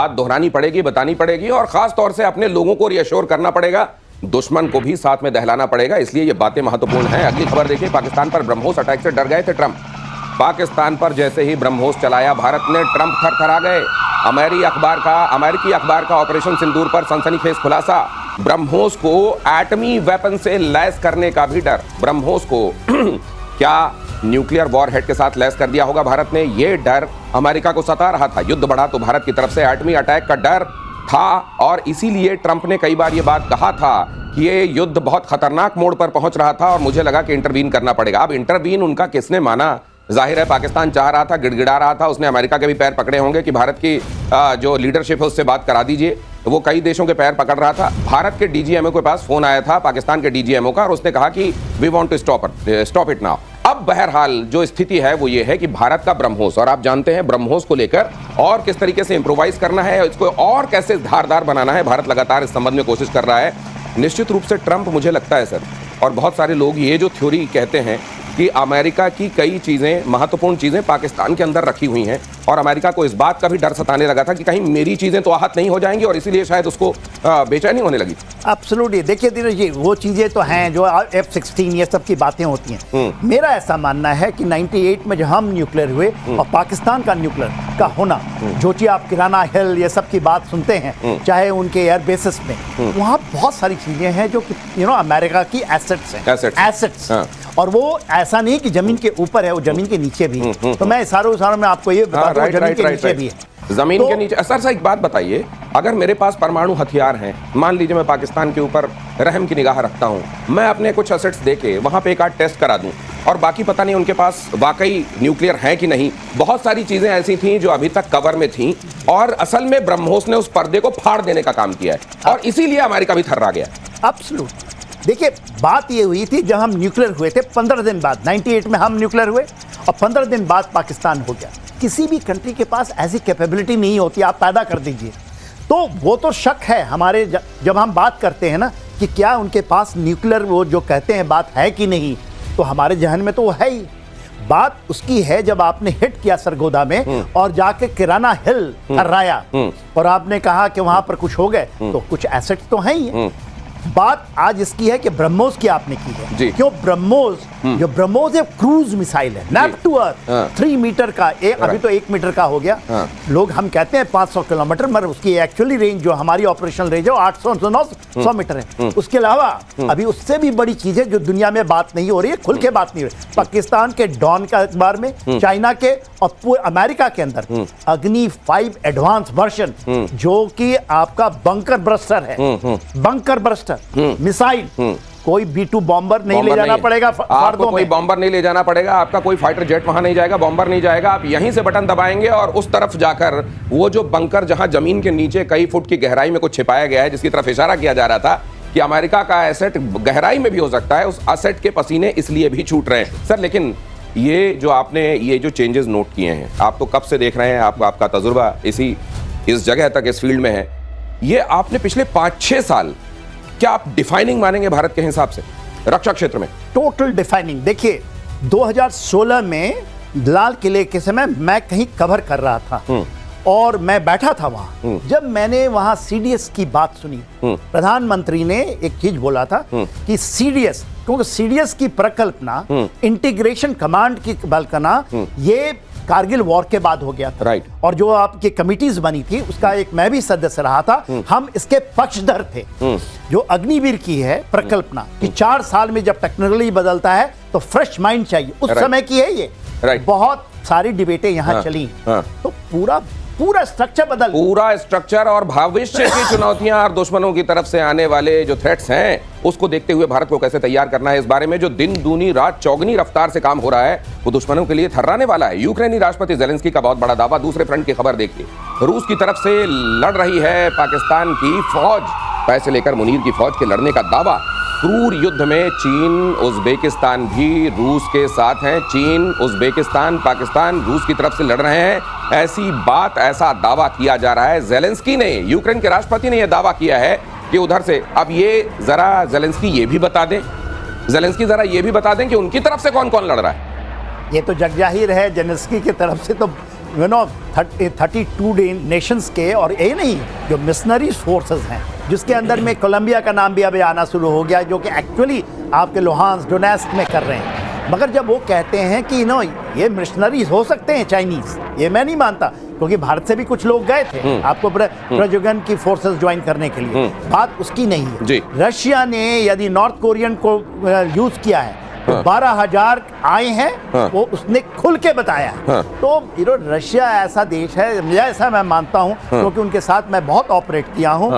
बात दोहरानी पड़ेगी, बतानी पड़ेगी और खास तौर से अपने लोगों को रिएश्योर करना पड़ेगा, दुश्मन को भी साथ में दहलाना पड़ेगा। इसलिए ये बातें महत्वपूर्ण हैं। अगली खबर देखिए, पाकिस्तान पर ब्रह्मोस अटैक से डर गए थे ट्रंप। पाकिस्तान पर जैसे ही ब्रह्मोस चलाया भारत ने, ट्रंप थरथरा गए। अमेरिकी अखबार का ऑपरेशन सिंदूर पर सनसनीखेज खुलासा, ब्रह्मोस को एटमी वेपन से लैस करने का भी डर। ब्रह्मोस को क्या न्यूक्लियर वॉरहेड के साथ लैस कर दिया होगा भारत ने? ये डर अमेरिका को सता रहा था। युद्ध बढ़ा तो भारत की तरफ से एटमी अटैक का डर था और इसीलिए ट्रंप ने कई बार ये बात कहा था कि ये युद्ध बहुत खतरनाक मोड़ पर पहुंच रहा था और मुझे लगा कि इंटरवीन करना पड़ेगा। अब इंटरवीन उनका किसने माना? जाहिर है पाकिस्तान चाह रहा था, गिड़गिड़ा रहा था। उसने अमेरिका के भी पैर पकड़े होंगे कि भारत की जो लीडरशिप है उससे बात करा दीजिए। वो कई देशों के पैर पकड़ रहा था। भारत के डीजीएमओ के पास फोन आया था पाकिस्तान के डीजीएमओ का और उसने कहा कि we want to stop it now. अब बहरहाल जो स्थिति है वो ये है कि भारत का ब्रह्मोस, और आप जानते हैं ब्रह्मोस को लेकर और किस तरीके से इंप्रोवाइज करना है, इसको और कैसे धारदार बनाना है, भारत लगातार इस संबंध में कोशिश कर रहा है। निश्चित रूप से ट्रंप, मुझे लगता है सर, और बहुत सारे लोग ये जो थ्योरी कहते हैं कि अमेरिका की कई चीज़ें, महत्वपूर्ण चीज़ें पाकिस्तान के अंदर रखी हुई हैं और अमेरिका को इस बात का भी डर सताने लगा था कि कहीं मेरी चीज़ें तो आहत नहीं हो जाएंगी और इसीलिए शायद उसको बेचैनी होने लगी। एब्सोल्युटली। देखिए धीरज जी, वो चीज़ें तो हैं जो F-16 ये सब की बातें होती हैं। मेरा ऐसा मानना है कि 98 में जब हम न्यूक्लियर हुए और पाकिस्तान का न्यूक्लियर का होना, जो कि आप किराना हिल ये सब की बात सुनते हैं, चाहे उनके एयर बेसिस में, वहाँ बहुत सारी चीज़ें हैं जो कि अमेरिका की एसेट्स हैं, एसेट्स। और वो ऐसा नहीं कि जमीन के ऊपर है, वो जमीन के नीचे भी है। तो मैं इशारों में आपको ये बताता हूँ, जमीन के नीचे भी है। जमीन के नीचे। सर एक बात बताइए, अगर मेरे पास परमाणु हथियार हैं, मान लीजिए मैं पाकिस्तान के ऊपर रहम की निगाह रखता हूं, मैं अपने कुछ एसेट्स देके वहां पे एक आध टेस्ट करा दूं और बाकी पता नहीं उनके पास वाकई न्यूक्लियर है कि नहीं। बहुत सारी चीजें ऐसी थी जो अभी तक कवर में थी और असल में ब्रह्मोस ने उस पर्दे को फाड़ देने का काम किया है और इसीलिए अमेरिका भी थर्रा गया। एब्सोल्युटली। देखिए बात ये हुई थी जब हम न्यूक्लियर हुए थे, 15 दिन बाद, 98 में हम न्यूक्लियर हुए और 15 दिन बाद पाकिस्तान हो गया। किसी भी कंट्री के पास ऐसी कैपेबिलिटी नहीं होती, आप पैदा कर दीजिए। तो वो तो शक है हमारे, जब हम बात करते हैं ना कि क्या उनके पास न्यूक्लियर, वो जो कहते हैं बात है कि नहीं, तो हमारे जहन में तो वो है ही। बात उसकी है जब आपने हिट किया सरगोदा में और जाके किराना हिल हर्राया और आपने कहा कि वहां पर कुछ हो गए, तो कुछ एसेट तो है ही। बात आज इसकी है कि ब्रह्मोस की आपने की है। क्यों ब्रह्मोस? जो ब्रह्मोस एक क्रूज मिसाइल है, नैप टू अर्थ, 3 मीटर का, अभी तो 1 मीटर का हो गया। लोग हम कहते हैं 500 किलोमीटर, मगर उसकी एक्चुअली रेंज जो हमारी ऑपरेशनल रेंज है वो 800-900 मीटर है। उसके अलावा अभी उससे भी बड़ी चीज है जो दुनिया में बात नहीं हो रही है, खुल के बात नहीं हो रही। पाकिस्तान के डॉन का अखबार में, चाइना के और पूरे अमेरिका के अंदर अग्नि 5 एडवांस वर्जन, जो कि आपका बंकर ब्रस्टर है, बंकर ब्रस्टर मिसाइल। कोई B-2 बॉम्बर नहीं ले जाना पड़ेगा, आपको कोई बॉम्बर नहीं ले जाना पड़ेगा, आपका कोई फाइटर जेट वहां नहीं जाएगा, बॉम्बर नहीं जाएगा। आप यहीं से बटन दबाएंगे और उस तरफ जाकर वो जो बंकर जहां जमीन के नीचे कई फुट की गहराई में कुछ छिपाया गया है, जिसकी तरफ इशारा किया जा रहा था कि अमेरिका का एसेट गहराई में भी हो सकता है, उस एसेट के पसीने इसलिए भी छूट रहे हैं। सर लेकिन ये जो आपने ये जो चेंजेस नोट किए हैं, आप तो कब से देख रहे हैं, आपका तजुर्बा इस जगह तक, इस फील्ड में है, ये आपने पिछले 5-6 साल क्या आप डिफाइनिंग मानेंगे भारत के हिसाब से रक्षा क्षेत्र में? Total defining. देखिए 2016 में लाल किले के समय मैं कहीं कवर कर रहा था और मैं बैठा था वहां। जब मैंने वहां CDS की बात सुनी, प्रधानमंत्री ने एक चीज बोला था कि CDS, क्योंकि CDS की प्रकल्पना, इंटीग्रेशन कमांड की कल्पना, ये कारगिल वॉर के बाद हो गया था। राइट। और जो आपकी कमिटीज बनी थी उसका एक मैं भी सदस्य रहा था। हम इसके पक्षधर थे। जो अग्निवीर की है प्रकल्पना कि 4 साल में जब टेक्नोलॉजी बदलता है तो फ्रेश माइंड चाहिए, उस समय की है ये। बहुत सारी डिबेटें यहाँ चली। तो पूरा स्ट्रक्चर बदल, पूरा स्ट्रक्चर और भविष्य की चुनौतियां और दुश्मनों की तरफ से आने वाले जो थ्रेट्स हैं, उसको देखते हुए भारत को कैसे तैयार करना है, इस बारे में जो दिन दूनी रात चौगनी रफ्तार से काम हो रहा है, वो दुश्मनों के लिए थर्राने वाला है। यूक्रेनी राष्ट्रपति ज़ेलेंस्की का बहुत बड़ा दावा। दूसरे फ्रंट की खबर देखिए, रूस की तरफ से लड़ रही है पाकिस्तान की फौज, पैसे लेकर मुनीर की फौज के लड़ने का दावा। क्रूर युद्ध में चीन, उज्बेकिस्तान भी रूस के साथ हैं। चीन, उज्बेकिस्तान, पाकिस्तान रूस की तरफ से लड़ रहे हैं, ऐसी बात, ऐसा दावा किया जा रहा है। ज़ेलेंस्की ने, यूक्रेन के राष्ट्रपति ने यह दावा किया है कि उधर से, अब ये जरा ज़ेलेंस्की ये भी बता दें, ज़ेलेंस्की जरा ये भी बता दें कि उनकी तरफ से कौन कौन लड़ रहा है। ये तो जग जाहिर है, ज़ेलेंस्की की तरफ से तो 32 नेशंस के, और ये नहीं जो मिशनरी फोर्सेस हैं जिसके अंदर में कोलंबिया का नाम भी अभी आना शुरू हो गया, जो कि एक्चुअली आपके लुहांस डोनेस्क में कर रहे हैं। मगर जब वो कहते हैं कि ये मिशनरीज हो सकते हैं चाइनीज, ये मैं नहीं मानता, क्योंकि भारत से भी कुछ लोग गए थे आपको प्रजोगन की फोर्सेस ज्वाइन करने के लिए। बात उसकी नहीं है। रशिया ने यदि नॉर्थ कोरियन को यूज किया है तो 12,000 आए हैं, वो उसने खुल के बताया। तो रशिया ऐसा देश है, ऐसा मैं मानता हूं, क्योंकि उनके साथ मैं बहुत ऑपरेट किया हूं।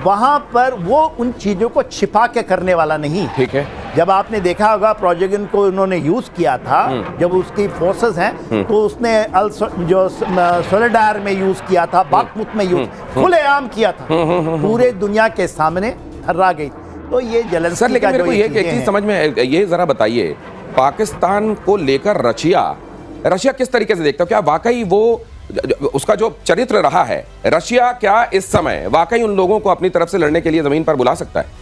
वहां पर वो उन चीजों को छिपा के करने वाला नहीं। ठीक है। जब आपने देखा होगा प्रोजेगन को उन्होंने यूज किया था, जब उसकी फोर्सेस हैं तो उसने जो सोलेडार में यूज किया था, बाखमुत में यूज खुलेआम किया था, पूरे दुनिया के सामने हर्रा गई। तो ये जेलेंस्की सर, लेकिन का मेरे जो को ये एक चीज समझ में, ये जरा बताइए, पाकिस्तान को लेकर रशिया किस तरीके से देखता है? क्या वाकई वो उसका जो चरित्र रहा है, रशिया क्या इस समय वाकई उन लोगों को अपनी तरफ से लड़ने के लिए जमीन पर बुला सकता है?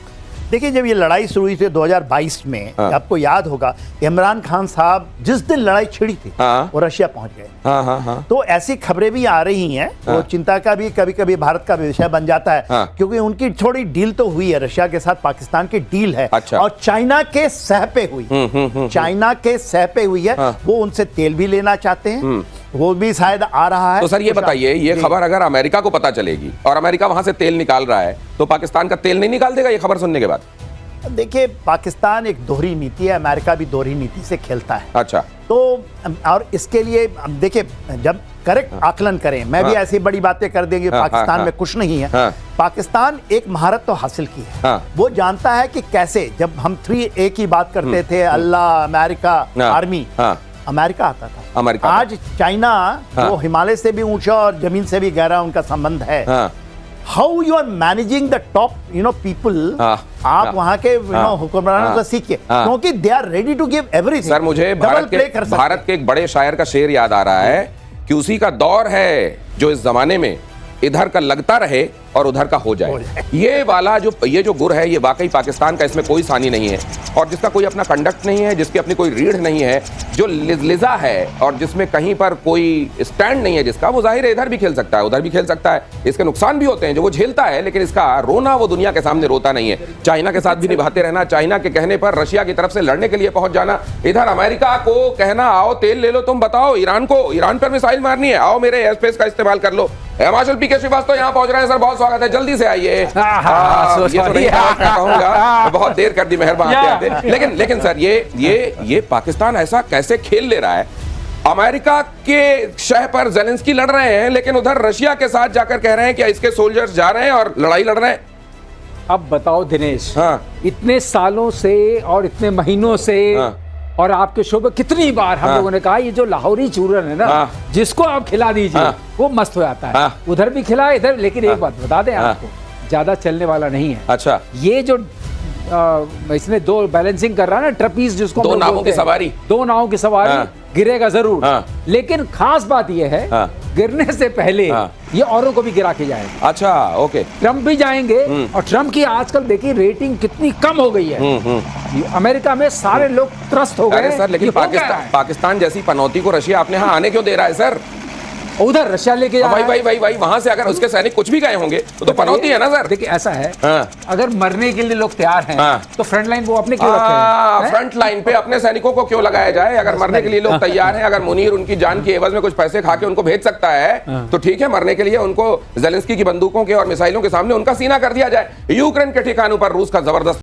देखिए, जब ये लड़ाई शुरू हुई थी 2022 में, आपको याद होगा इमरान खान साहब जिस दिन लड़ाई छिड़ी थी वो रशिया पहुंच गए। तो ऐसी खबरें भी आ रही हैं, वो चिंता का भी कभी कभी भारत का विषय बन जाता है, क्योंकि उनकी थोड़ी डील तो हुई है रशिया के साथ, पाकिस्तान की डील है। अच्छा। और चाइना के सह पे हुई, चाइना के सह पे हुई है। वो उनसे तेल भी लेना चाहते हैं, वो भी शायद आ रहा है। तो सर ये बताइए, ये खबर अगर अमेरिका को पता चलेगी और अमेरिका वहां से तेल निकाल रहा है, तो पाकिस्तान का तेल नहीं निकाल देगा ये खबर सुनने के बाद? देखिए, पाकिस्तान एक दोहरी नीति है, अमेरिका भी दोहरी नीति से खेलता है। अच्छा। तो और इसके लिए देखिए, जब करेक्ट आकलन करें, मैं भी ऐसी बड़ी बातें कर देंगे पाकिस्तान में कुछ नहीं है। पाकिस्तान एक महारत तो हासिल की है। वो जानता है कि कैसे, जब हम 3A की बात करते थे, अल्लाह, अमेरिका, आर्मी, अमेरिका आता था। आज चाइना वो हिमालय से भी ऊंचा और जमीन से भी गहरा उनका संबंध है। How you are managing the top people, आप वहां के हुक्मरानों से सीखिए, क्योंकि they are ready to give everything. Sir, मुझे भारत के एक बड़े शायर का शेर याद आ रहा है कि उसी का दौर है जो इस जमाने में इधर का लगता रहे और उधर का हो जाए। ये वाला ये जो गुर है, ये वाकई पाकिस्तान का, इसमें कोई सानी नहीं है, और जिसका कोई अपना कंडक्ट नहीं है, जिसकी अपनी कोई रीढ़ नहीं है, जो लिजा है और जिसमें कहीं पर कोई स्टैंड नहीं है, जिसका वो जाहिर है इधर भी खेल सकता है, उधर भी खेल सकता है। इसके नुकसान भी होते हैं जो वो झेलता है, लेकिन इसका रोना वो दुनिया के सामने रोता नहीं है। चाइना के साथ भी निभाते रहना, चाइना के कहने पर रशिया की तरफ से लड़ने के लिए पहुंच जाना, इधर अमेरिका को कहना आओ तेल ले लो, तुम बताओ ईरान पर मिसाइल मारनी है, आओ मेरे एयर स्पेस का इस्तेमाल कर लो। हिमाचल पी के श्रीवास्तव यहाँ पहुंच रहे हैं। सर, बहुत स्वागत है, जल्दी से आइए। ये तो नहीं कहूंगा, बहुत देर कर दी, मेहरबान आते। लेकिन सर, ये पाकिस्तान ऐसा कैसे खेल ले रहा है? अमेरिका के शह पर ज़ेलेंस्की लड़ रहे हैं, लेकिन उधर रशिया के साथ जाकर कह रहे हैं कि इसके सोल्जर्स जा रहे हैं और लड़ाई लड़ रहे हैं। अब बताओ दिनेश, इतने सालों से और इतने महीनों से, और आपके शो पे कितनी बार हम लोगों ने कहा, ये जो लाहौरी चूरन है ना, जिसको आप खिला दीजिए वो मस्त हो जाता है। उधर भी खिलाए, इधर, लेकिन एक बात बता दें आपको, ज्यादा चलने वाला नहीं है। अच्छा। ये जो इसने दो बैलेंसिंग कर रहा है ना, ट्रपीज जिसको, दो नावों की सवारी, गिरेगा जरूर, लेकिन खास बात ये है, गिरने से पहले ये औरों को भी गिरा के जाएगा। अच्छा, ओके। ट्रम्प भी जाएंगे, और ट्रम्प की आजकल देखिए रेटिंग कितनी कम हो गई है। अमेरिका में सारे लोग त्रस्त हो गए। सर, लेकिन पाकिस्तान जैसी पनौती को रशिया अपने यहाँ आने क्यों दे रहा है सर? उधर रशिया लेके जा रहा है। भाई वहां से अगर उसके सैनिक कुछ भी गए होंगे तो पनौती है ना सर। देखिए, ऐसा है, अगर मरने के लिए लोग तैयार हैं तो फ्रंट लाइन वो अपने क्यों रखे हैं? फ्रंट लाइन पे अपने सैनिकों को क्यों लगाया जाए? अगर मरने के लिए लोग तैयार हैं, अगर मुनीर उनकी जान की एवज में कुछ पैसे खा के उनको भेज सकता है तो ठीक है, मरने के लिए उनको ज़ेलेंस्की की बंदूकों के और मिसाइलों के सामने उनका सीना कर दिया जाए। यूक्रेन के ठिकानों पर रूस का जबरदस्त